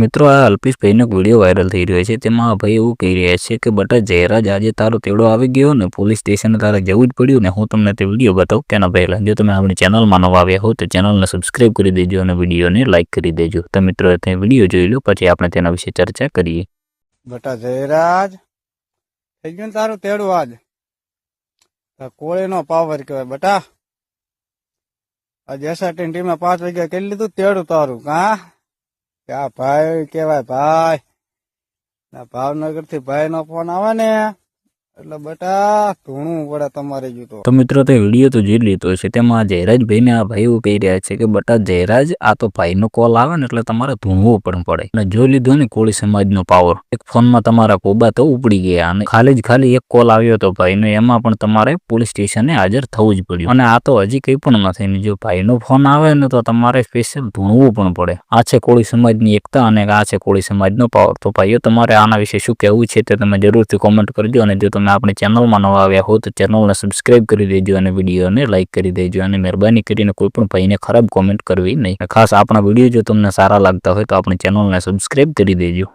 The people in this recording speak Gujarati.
મિત્રો આ અલ્પેશભાઈનો વિડીયો વાયરલ થઈ રહ્યો છે તેમાં ભાઈ એવું કહી રહ્યા છે કે બટા જયરાજ આજે તારો તેડો આવી ગયો ને પોલીસ સ્ટેશન તારે જવું જ પડ્યું ને હું તમને તે વિડીયો બતાવું તેના પહેલા જો તમે આપણી ચેનલમાં નવા આવ્યા હો તો ચેનલને સબસ્ક્રાઇબ કરી દેજો અને વિડીયોને લાઇક કરી દેજો તો મિત્રો તે વિડીયો જોઈ લો પછી આપણે તેના વિશે ચર્ચા કરીએ। બટા જયરાજ થઈ ગયું તારું તેડું આજ કોળીનો પાવર કહેવાય બટા આજે એસઆરટી ટીમે 5 વાગ્યા કરી લીધું તેડું તારું કા क्या भाई केवाय भाई भावनगर थी भाई नो फोन आवे ने એટલે બટા ધૂણું પડે તમારે જો તો મિત્રો તે વિડીયો તો જોઈ લીધો છે તેમાં જયરાજભાઈ ને આ ભાઈ એવું કહી રહ્યા છે કે બટા જયરાજ આ તો ભાઈનો કોલ આવે ને એટલે તમારે ધૂણવું પણ પડે એટલે જોઈ લીધું ને કોળી સમાજનો પાવર એક ફોનમાં તમારા કોબા તો ઉપડી ગયા અને ખાલી એક કોલ આવ્યો તો ભાઈનો એમાં પણ તમારે પોલીસ સ્ટેશને હાજર થવું જ પડ્યું અને આ તો હજી કંઈ પણ નથી ને જો ભાઈનો ફોન આવે ને તો તમારે સ્પેશિયલ ધૂણવું પણ પડે। આ છે કોળી સમાજની એકતા અને આ છે કોળી સમાજનો પાવર। તો ભાઈઓ તમારે આના વિશે શું કહેવું છે તે તમે જરૂરથી કોમેન્ટ કરજો અને જો તમે આપણી ચેનલમાં નવા આવ્યા હો તો ચેનલને સબસ્ક્રાઇબ કરી દેજો અને વિડીયોને લાઇક કરી દેજો અને મહેરબાની કરીને કોઈ પણ ભાઈને ખરાબ કોમેન્ટ કરવી નહીં। ખાસ આપણા વિડીયો જો તમને સારા લાગતા હોય તો આપણી ચેનલને સબસ્ક્રાઇબ કરી દેજો।